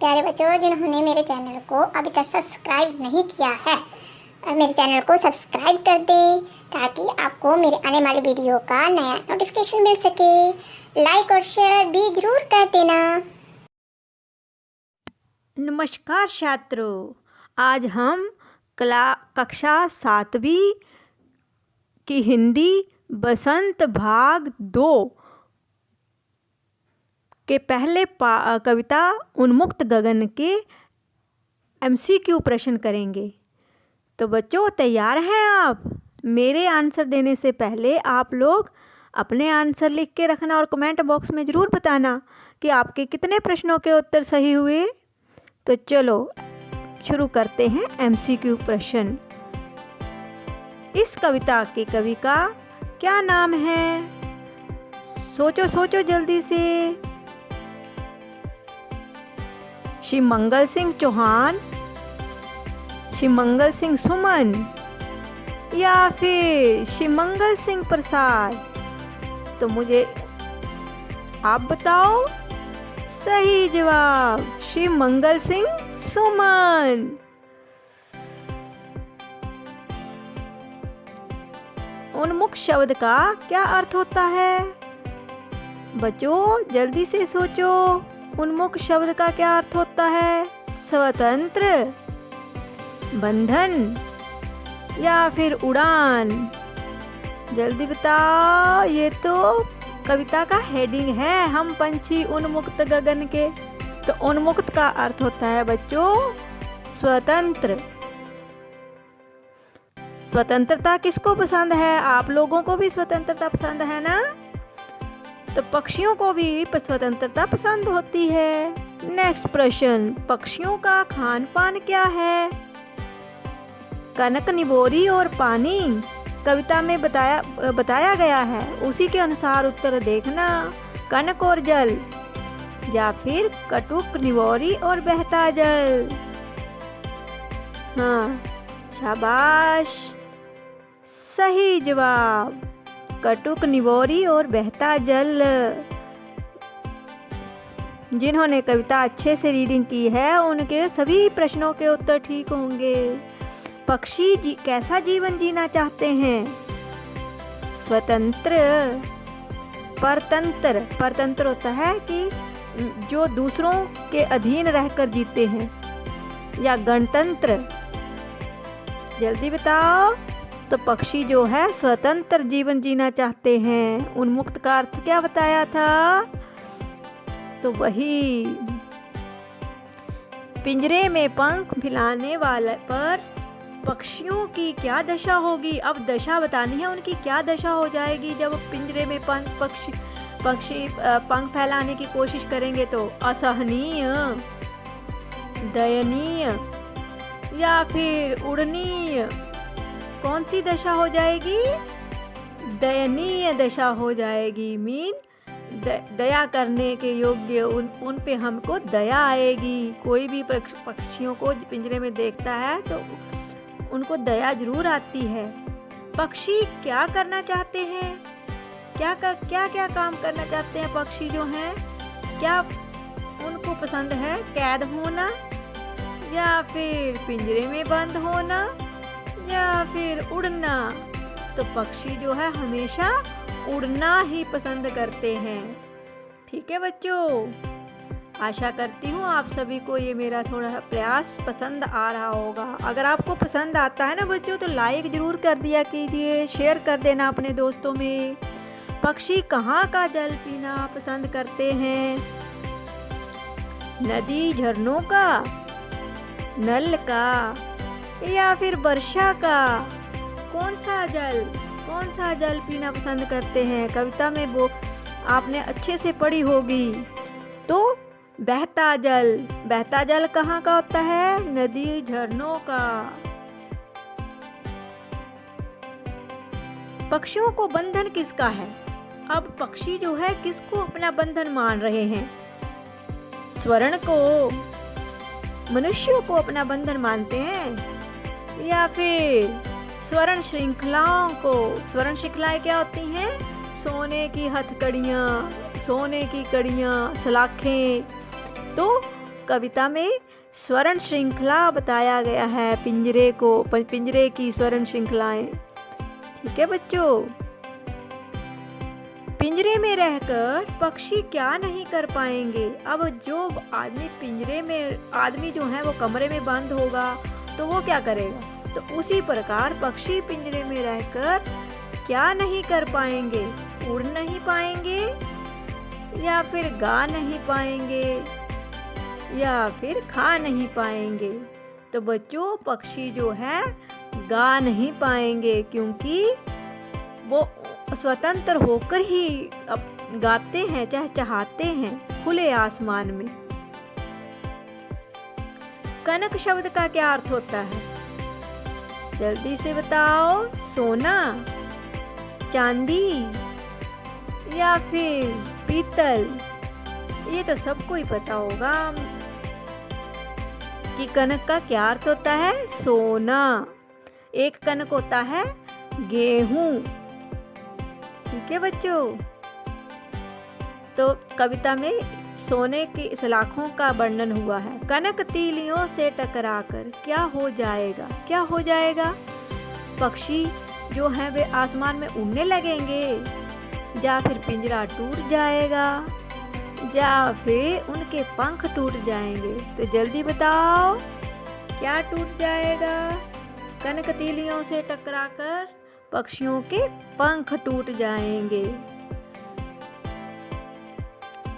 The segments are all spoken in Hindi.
प्यारे बच्चों, जिन्होंने मेरे चैनल को अभी तक सब्सक्राइब नहीं किया है, मेरे चैनल को सब्सक्राइब कर दें ताकि आपको मेरे आने वाले वीडियो का नया नोटिफिकेशन मिल सके। लाइक और शेयर भी जरूर कर देना। नमस्कार छात्रों, आज हम कक्षा 7वीं की हिंदी बसंत भाग 2 के पहले कविता उन्मुक्त गगन के MCQ प्रश्न करेंगे। तो बच्चों, तैयार हैं आप? मेरे आंसर देने से पहले आप लोग अपने आंसर लिख के रखना और कमेंट बॉक्स में ज़रूर बताना कि आपके कितने प्रश्नों के उत्तर सही हुए। तो चलो शुरू करते हैं MCQ प्रश्न। इस कविता के कवि का क्या नाम है? सोचो सोचो जल्दी से। श्री मंगल सिंह चौहान, श्री मंगल सिंह सुमन या फिर श्री मंगल सिंह प्रसाद? तो मुझे आप बताओ। सही जवाब श्री मंगल सिंह सुमन। उन्मुख शब्द का क्या अर्थ होता है? बच्चों जल्दी से सोचो, उन्मुख शब्द का क्या अर्थ होता है? स्वतंत्र, बंधन या फिर उड़ान? जल्दी बताओ। ये तो कविता का हेडिंग है, हम पंछी उन्मुक्त गगन के। तो उन्मुक्त का अर्थ होता है बच्चों स्वतंत्र। स्वतंत्रता किसको पसंद है? आप लोगों को भी स्वतंत्रता पसंद है ना? तो पक्षियों को भी स्वतंत्रता पसंद होती है। नेक्स्ट प्रश्न, पक्षियों का खान पान क्या है? कनक, निबोरी और पानी कविता में बताया गया है, उसी के अनुसार उत्तर देखना। कनक और जल या फिर कटुक, निबोरी और बहता जल? हाँ, शाबाश, सही जवाब कटुक, निबोरी और बहता जल। जिन्होंने कविता अच्छे से रीडिंग की है उनके सभी प्रश्नों के उत्तर ठीक होंगे। पक्षी कैसा जीवन जीना चाहते हैं? स्वतंत्र, परतंत्र। परतंत्र होता है कि जो दूसरों के अधीन रहकर जीते हैं, या गणतंत्र? जल्दी बताओ। तो पक्षी जो है स्वतंत्र जीवन जीना चाहते हैं। उन्मुक्त का अर्थ क्या बताया था? तो वही, पिंजरे में पंख फैलाने वाले पर पक्षियों की क्या दशा होगी? अब दशा बतानी है, उनकी क्या दशा हो जाएगी जब पिंजरे में पक्षी पंख फैलाने की कोशिश करेंगे? तो असहनीय, दयनीय या फिर उड़नीय? कौन सी दशा हो जाएगी? दयनीय दशा हो जाएगी। दया करने के योग्य, उन पे हमको दया आएगी। कोई भी पक्षियों को पिंजरे में देखता है तो उनको दया जरूर आती है। पक्षी क्या करना चाहते हैं? क्या काम करना चाहते हैं पक्षी जो हैं? क्या उनको पसंद है? कैद होना या फिर पिंजरे में बंद होना या फिर उड़ना? तो पक्षी जो है हमेशा उड़ना ही पसंद करते हैं। ठीक है बच्चों, आशा करती हूँ आप सभी को ये मेरा थोड़ा सा प्रयास पसंद आ रहा होगा। अगर आपको पसंद आता है ना बच्चों, तो लाइक ज़रूर कर दिया कीजिए, शेयर कर देना अपने दोस्तों में। पक्षी कहाँ का जल पीना पसंद करते हैं? नदी, झरनों का, नल का या फिर वर्षा का? कौन सा जल पीना पसंद करते हैं? कविता में वो आपने अच्छे से पढ़ी होगी। तो बहता जल। बहता जल कहाँ का होता है? नदी, झरनों का। पक्षियों को बंधन किसका है? अब पक्षी जो है किसको अपना बंधन मान रहे हैं? स्वर्ण को, मनुष्यों को अपना बंधन मानते हैं या फिर स्वर्ण श्रृंखलाओं को? स्वर्ण श्रृंखलाएं क्या होती हैं? सोने की हथकड़ियाँ, सोने की कड़ियाँ, सलाखें। तो कविता में स्वर्ण श्रृंखला बताया गया है, पिंजरे की स्वर्ण श्रृंखलाएं। ठीक है बच्चों, पिंजरे में रहकर पक्षी क्या नहीं कर पाएंगे। अब जो आदमी जो है वो कमरे में बंद होगा तो वो क्या करेगा, तो उसी प्रकार पक्षी पिंजरे में रहकर क्या नहीं कर पाएंगे, उड़ नहीं पाएंगे या फिर गा नहीं पाएंगे या फिर खा नहीं पाएंगे। तो बच्चों पक्षी जो है गा नहीं पाएंगे, क्योंकि वो स्वतंत्र होकर ही गाते हैं, चहचहाते हैं खुले आसमान में। कनक शब्द का क्या अर्थ होता है, जल्दी से बताओ। सोना, चांदी या फिर पीतल। ये तो सबको ही पता होगा कि कनक का क्या अर्थ होता है, सोना। एक कनक होता है गेहूं। ठीक है बच्चों, तो कविता में सोने की सलाखों का वर्णन हुआ है। कनक तीलियों से टकराकर क्या हो जाएगा, क्या हो जाएगा। पक्षी जो हैं वे आसमान में उड़ने लगेंगे, या फिर पिंजरा टूट जाएगा, या फिर उनके पंख टूट जाएंगे। तो जल्दी बताओ क्या टूट जाएगा। कनक तीलियों से टकराकर पक्षियों के पंख टूट जाएंगे।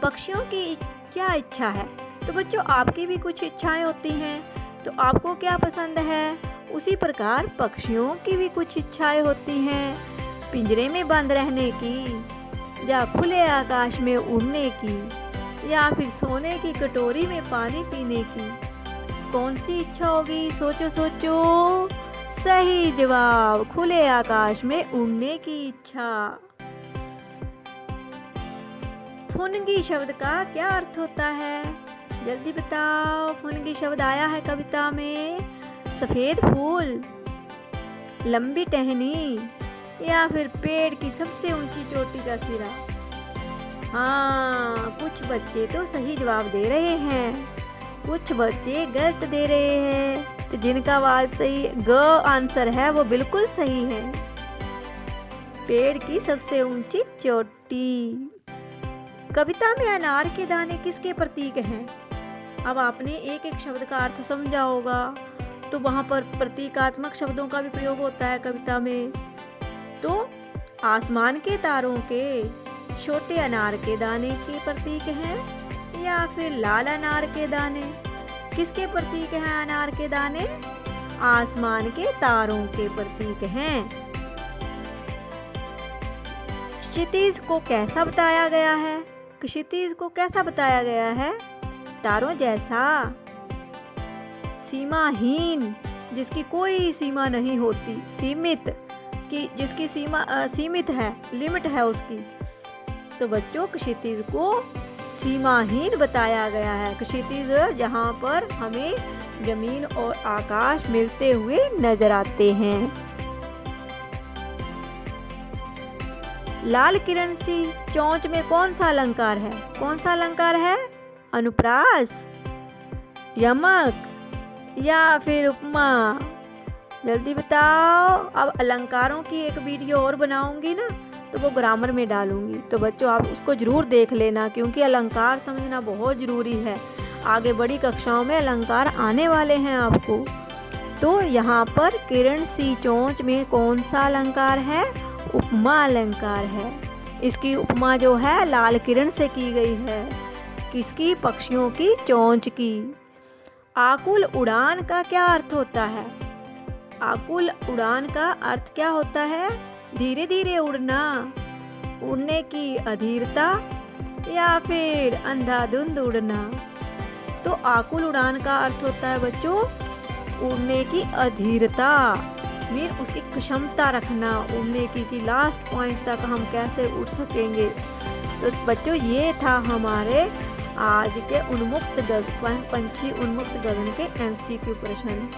पक्षियों की क्या इच्छा है, तो बच्चों आपकी भी कुछ इच्छाएं होती हैं, तो आपको क्या पसंद है, उसी प्रकार पक्षियों की भी कुछ इच्छाएं होती हैं। पिंजरे में बंद रहने की, या खुले आकाश में उड़ने की, या फिर सोने की कटोरी में पानी पीने की। कौन सी इच्छा होगी, सोचो सोचो। सही जवाब, खुले आकाश में उड़ने की इच्छा। फुनगी शब्द का क्या अर्थ होता है, जल्दी बताओ। फुनगी शब्द आया है कविता में। सफेद फूल, लंबी टहनी या फिर पेड़ की सबसे ऊंची चोटी का सिरा। हाँ, कुछ बच्चे तो सही जवाब दे रहे हैं, कुछ बच्चे गलत दे रहे हैं। तो जिनका आवाज सही ग आंसर है वो बिल्कुल सही है, पेड़ की सबसे ऊंची चोटी। कविता में अनार के दाने किसके प्रतीक हैं। अब आपने एक एक शब्द का अर्थ समझा होगा, तो वहाँ पर प्रतीकात्मक शब्दों का भी प्रयोग होता है कविता में। तो आसमान के तारों के छोटे अनार के दाने के प्रतीक हैं, या फिर लाल अनार के दाने। किसके प्रतीक हैं अनार के दाने, आसमान के तारों के प्रतीक हैं। क्षितिज को कैसा बताया गया है, क्षितिज को कैसा बताया गया है, तारों जैसा, सीमाहीन, जिसकी कोई सीमा नहीं होती, सीमित, कि जिसकी सीमा सीमित है, लिमिट है उसकी। तो बच्चों क्षितिज को सीमाहीन बताया गया है। क्षितिज जहाँ पर हमें जमीन और आकाश मिलते हुए नजर आते हैं। लाल किरण सी चोंच में कौन सा अलंकार है, कौन सा अलंकार है, अनुप्रास, यमक या फिर उपमा। जल्दी बताओ। अब अलंकारों की एक वीडियो और बनाऊंगी ना, तो वो ग्रामर में डालूंगी, तो बच्चों आप उसको जरूर देख लेना, क्योंकि अलंकार समझना बहुत ज़रूरी है। आगे बड़ी कक्षाओं में अलंकार आने वाले हैं आपको। तो यहाँ पर किरण सी चोंच में कौन सा अलंकार है, उपमा अलंकार है। इसकी उपमा जो है लाल किरण से की गई है, किसकी, पक्षियों की चोंच की। आकुल उड़ान का क्या अर्थ होता है, आकुल उड़ान का अर्थ क्या होता है, धीरे धीरे उड़ना, उड़ने की अधीरता या फिर अंधाधुंध उड़ना। तो आकुल उड़ान का अर्थ होता है बच्चों उड़ने की अधीरता, मीन उसकी क्षमता रखना उड़ने की, कि लास्ट पॉइंट तक हम कैसे उड़ सकेंगे। तो बच्चों ये था हमारे आज के उन्मुक्त गगन, पंछी उन्मुक्त गगन के MCQ प्रश्न।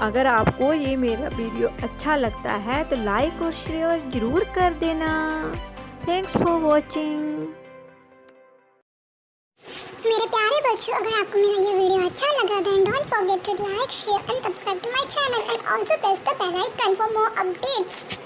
अगर आपको ये मेरा वीडियो अच्छा लगता है तो लाइक और शेयर जरूर कर देना। Thanks for watching. मेरे प्यारे बच्चों, अगर आपको मेरा ये वीडियो अच्छा लगा then don't forget to like, share and subscribe to my channel and also press the bell icon for more updates.